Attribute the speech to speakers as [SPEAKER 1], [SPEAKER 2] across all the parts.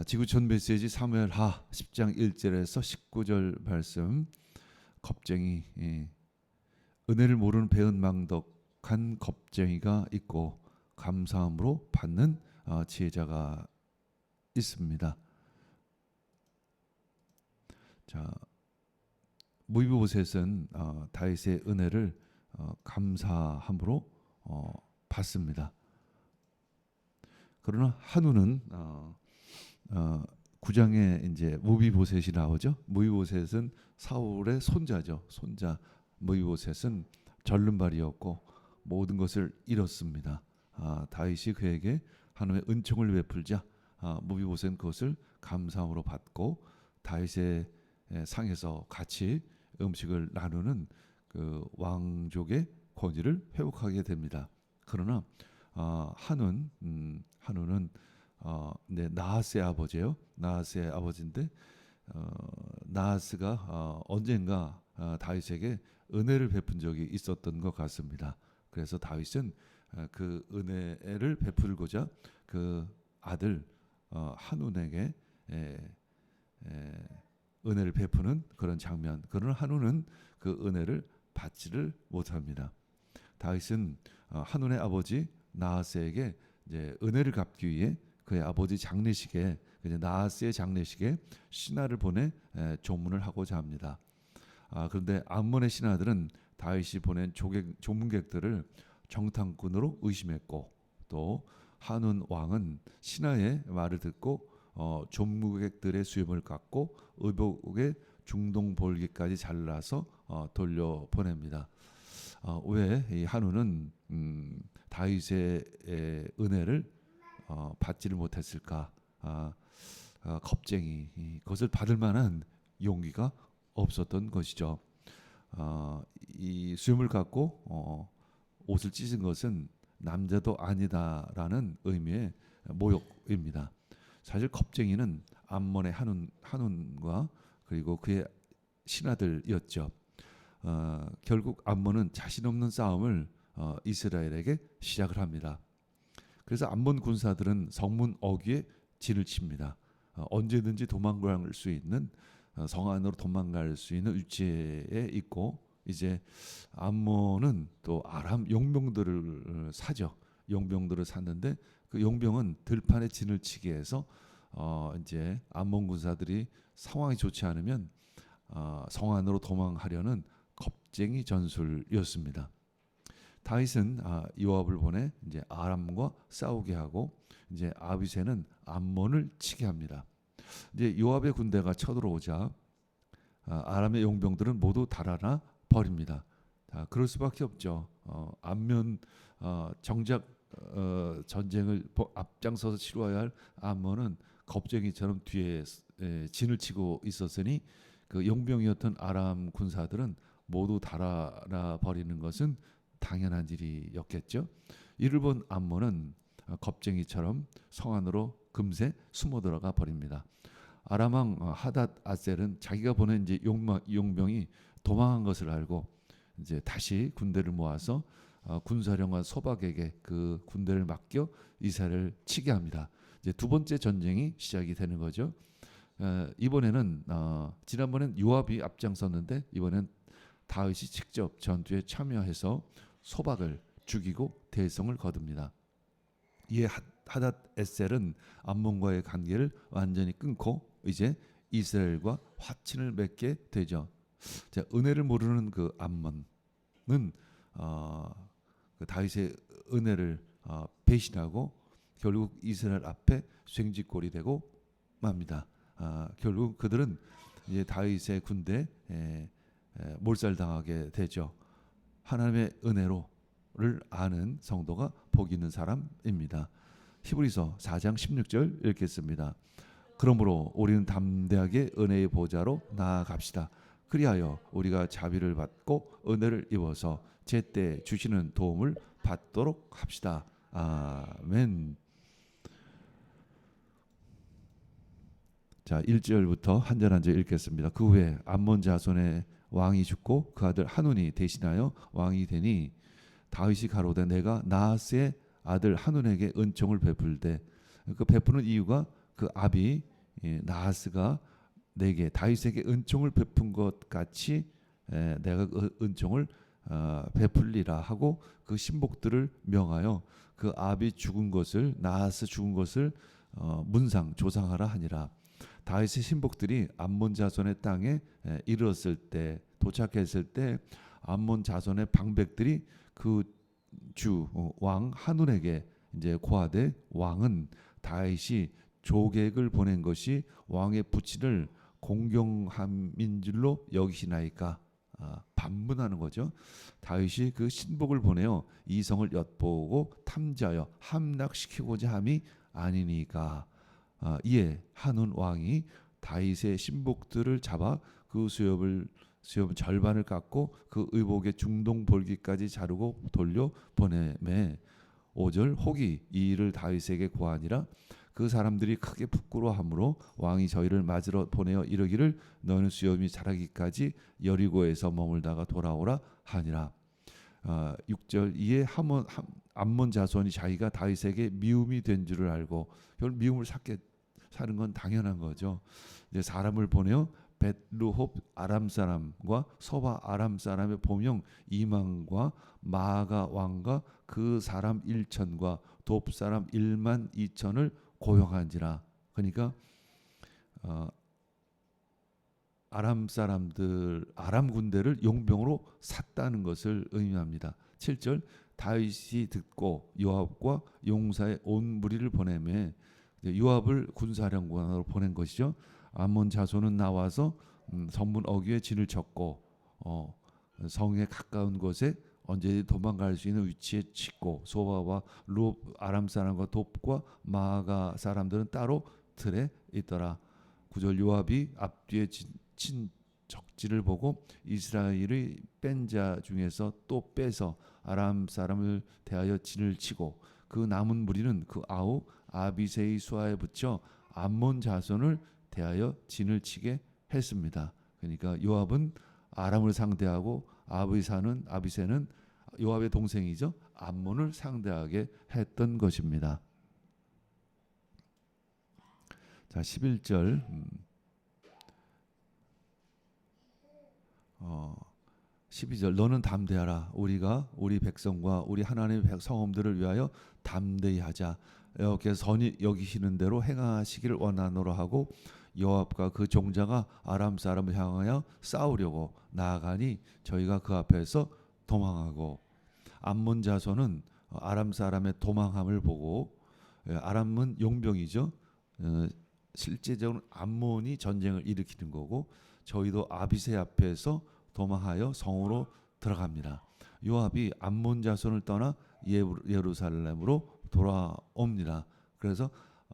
[SPEAKER 1] 지구촌 메시지 사무엘하 10장 1절에서 19절 말씀. 겁쟁이, 은혜를 모르는 배은망덕한 겁쟁이가 있고 감사함으로 받는 지혜자가 있습니다. 자, 무비보셋은 다윗의 은혜를 감사함으로 받습니다. 그러나 한우는 9장에 이제 무비보셋이 나오죠. 무비보셋은 사울의 손자죠. 손자 무비보셋은 절름발이었고 모든 것을 잃었습니다. 다윗이 그에게 하나님의 은총을 베풀자 무비보셋은 그것을 감사함으로 받고 다윗의 상에서 같이 음식을 나누는 그 왕족의 권위를 회복하게 됩니다. 그러나 한우는 나하스의 아버지예요. 나하스의 아버지인데 나하스가 언젠가 다윗에게 은혜를 베푼 적이 있었던 것 같습니다. 그래서 다윗은 그 은혜를 베풀고자 그 아들 한운에게 은혜를 베푸는 그런 장면. 그러나 한운은 그 은혜를 받지를 못합니다. 다윗은 한운의 아버지 나하스에게 이제 은혜를 갚기 위해 그의 아버지 장례식에 나하스의 장례식에 신하를 보내 조문을 하고자 합니다. 그런데 암몬의 신하들은 다윗이 보낸 조문객들을 정탐꾼으로 의심했고 또 한운 왕은 신하의 말을 듣고 조문객들의 수염을 깎고 의복의 중동 볼기까지 잘라서 돌려보냅니다. 왜 이 한운은 다윗의 은혜를 받지를 못했을까? 겁쟁이, 그것을 받을 만한 용기가 없었던 것이죠. 이 수염을 갖고 옷을 찢은 것은 남자도 아니다라는 의미의 모욕입니다. 사실 겁쟁이는 암몬의 한운과 그리고 그의 신하들이었죠. 결국 암몬은 자신 없는 싸움을 이스라엘에게 시작을 합니다. 그래서 암몬 군사들은 성문 어귀에 진을 칩니다. 언제든지 도망갈 수 있는 성 안으로 도망갈 수 있는 위치에 있고 이제 암몬은 또 아람 용병들을 사죠. 용병들을 샀는데 그 용병은 들판에 진을 치게 해서 이제 암몬 군사들이 상황이 좋지 않으면 성 안으로 도망하려는 겁쟁이 전술이었습니다. 다윗은 요압을 보내 이제 아람과 싸우게 하고 이제 아비새는 암몬을 치게 합니다. 이제 요압의 군대가 쳐들어오자 아람의 용병들은 모두 달아나 버립니다. 그럴 수밖에 없죠. 안면 정작 전쟁을 앞장서서 치루어야 할 암몬은 겁쟁이처럼 뒤에 진을 치고 있었으니 그 용병이었던 아람 군사들은 모두 달아나 버리는 것은 당연한 일이었겠죠. 이를 본 암몬은 겁쟁이처럼 성 안으로 금세 숨어 들어가 버립니다. 아람 왕 하닷 아셀은 자기가 보낸 이제 용병이 도망한 것을 알고 이제 다시 군대를 모아서 군사령관 소박에게 그 군대를 맡겨 이스라엘을 치게 합니다. 이제 두 번째 전쟁이 시작이 되는 거죠. 이번에는 지난번엔 요압이 앞장섰는데 이번엔 다윗이 직접 전투에 참여해서 소박을 죽이고 대성을 거둡니다. 이에 하닷 에셀은 암몬과의 관계를 완전히 끊고 이제 이스라엘과 화친을 맺게 되죠. 자, 은혜를 모르는 그 암몬은 그 다윗의 은혜를 배신하고 결국 이스라엘 앞에 쇠ing지꼴이 되고 맙니다. 결국 그들은 이제 다윗의 군대에 몰살당하게 되죠. 하나님의 은혜로를 아는 성도가 복 있는 사람입니다. 히브리서 4장 16절 읽겠습니다. 그러므로 우리는 담대하게 은혜의 보좌로 나아갑시다. 그리하여 우리가 자비를 받고 은혜를 입어서 제때 주시는 도움을 받도록 합시다. 아멘. 자, 1절부터 한 절 한 절 읽겠습니다. 그 후에 암몬 자손의 왕이 죽고 그 아들 한운이 대신하여 왕이 되니 다윗이 가로되 내가 나하스의 아들 한운에게 은총을 베풀되 그 베푸는 이유가 그 아비 나하스가 내게 다윗에게 은총을 베푼 것 같이 내가 그 은총을 베풀리라 하고 그 신복들을 명하여 그 아비 죽은 것을 나하스 죽은 것을 문상 조상하라 하니라. 다윗의 신복들이 암몬 자손의 땅에 이르렀을 때 도착했을 때 암몬 자손의 방백들이 그 주 왕 하눈에게 이제 고하되 왕은 다윗이 조객을 보낸 것이 왕의 부친을 공경함인 줄로 여기시나이까. 반문하는 거죠. 다윗이 그 신복을 보내어 이성을 엿보고 탐지하여 함락시키고자 함이 아니니까. 이에 한운 왕이 다윗의 신복들을 잡아 그 수염 절반을 깎고 그 의복의 중동 볼기까지 자르고 돌려 보내매 5절 혹이 이 일을 다윗에게 고하니라. 그 사람들이 크게 부끄러워하므로 왕이 저희를 맞으러 보내어 이르기를 너는 수염이 자라기까지 여리고에서 머물다가 돌아오라 하니라. 6절 이에 암몬 자손이 자기가 다윗에게 미움이 된 줄을 알고 결국 미움을 사는 건 당연한 거죠. 이제 사람을 보내어 벳루홉 아람 사람과 서바 아람 사람의 보명 이망과 마아가 왕과 그 사람 1천과 돕 사람 1만 2천을 고용한지라. 그러니까 아람 사람들 아람 군대를 용병으로 샀다는 것을 의미합니다. 7절 다윗이 듣고 요압과 용사의 온 무리를 보내매 요압을 군사령관으로 보낸 것이죠. 암몬 자손은 나와서 성문 어귀에 진을 쳤고 성에 가까운 곳에 언제든지 도망갈 수 있는 위치에 치고 소바와 룹 아람 사람과 돕과 마아가 사람들은 따로 틀에 있더라. 9절 요압이 앞뒤에 친 적지를 보고 이스라엘의 뺀 자 중에서 또 빼서 아람 사람을 대하여 진을 치고 그 남은 무리는 그 아우 아비새의 수하에 붙여 암몬 자손을 대하여 진을 치게 했습니다. 그러니까 요압은 아람을 상대하고 아비새는 요압의 동생이죠. 암몬을 상대하게 했던 것입니다. 자 11절 12절 너는 담대하라. 우리가 우리 백성과 우리 하나님의 성읍들을 위하여 담대히 하자. 여호와께서 선히 여기시는 대로 행하시기를 원하노라 하고 요압과 그 종자가 아람 사람을 향하여 싸우려고 나아가니 저희가 그 앞에서 도망하고 암몬 자손은 아람 사람의 도망함을 보고 아람은 용병이죠. 실제적으로 암몬이 전쟁을 일으키는 거고 저희도 아비새 앞에서 도망하여 성으로 들어갑니다. 요압이 암몬 자손을 떠나 예루살렘으로 돌아옵니다. 그래서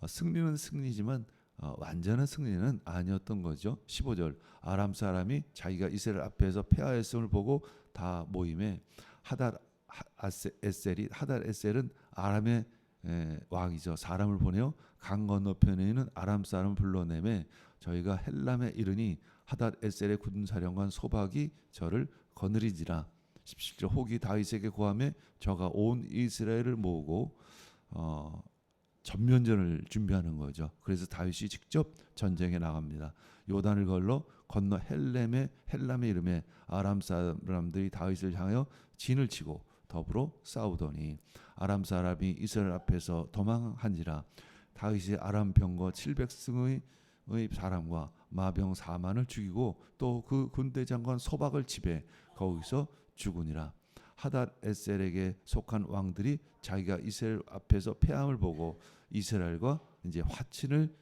[SPEAKER 1] 승리는 승리지만 완전한 승리는 아니었던 거죠. 15절 아람 사람이 자기가 이스라엘 앞에서 패하였음을 보고 다 모임에 하달 에셀은 아람의 왕이죠. 사람을 보내어 강 건너편에 있는 아람 사람을 불러내매 저희가 헬람에 이르니 하닷 에셀의 군사령관 소박이 저를 거느리지라. 17절 혹이 다윗에게 고하며 저가 온 이스라엘을 모으고 전면전을 준비하는 거죠. 그래서 다윗이 직접 전쟁에 나갑니다. 요단을 건너 헬람의 이름에 아람 사람들이 다윗을 향하여 진을 치고 더불어 싸우더니 아람 사람이 이스라엘 앞에서 도망한지라. 다윗이 아람 병거 700승의 사람과 마병 4만을 죽이고 또 그 군대 장관 소박을 집에 거기서 죽으니라. 하닷 에셀에게 속한 왕들이 자기가 이스라엘 앞에서 패함을 보고 이스라엘과 이제 화친을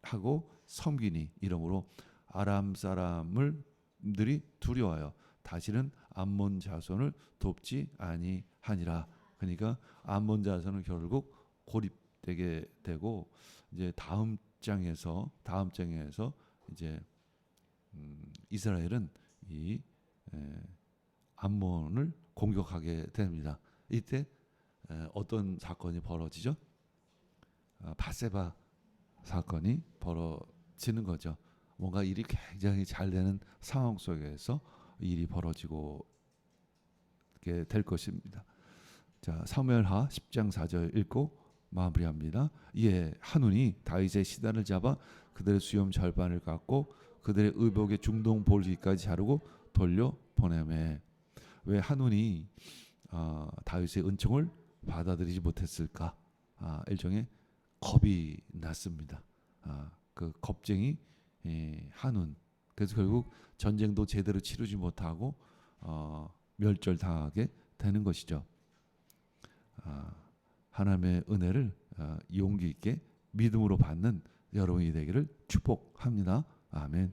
[SPEAKER 1] 하고 섬기니 이러므로 아람 사람들이 두려워하여 다시는 암몬 자손을 돕지 아니하니라. 그러니까 암몬 자손은 결국 고립되게 되고 이제 다음 장에서 이제 이스라엘은 이 암몬을 공격하게 됩니다. 이때 어떤 사건이 벌어지죠? 바세바 사건이 벌어지는 거죠. 뭔가 일이 굉장히 잘 되는 상황 속에서 일이 벌어지고 될 것입니다. 자, 사무엘하 10장 4절 읽고 마무리합니다. 이에 한운이 다윗의 시단을 잡아 그들의 수염 절반을 깎고 그들의 의복의 중동 볼기까지 자르고 돌려 보내매. 왜 한운이 다윗의 은총을 받아들이지 못했을까? 일종의 겁이 났습니다. 그 겁쟁이 한운. 그래서 결국 전쟁도 제대로 치르지 못하고 멸절당하게 되는 것이죠. 하나님의 은혜를 용기 있게 믿음으로 받는 여러분이 되기를 축복합니다. 아멘.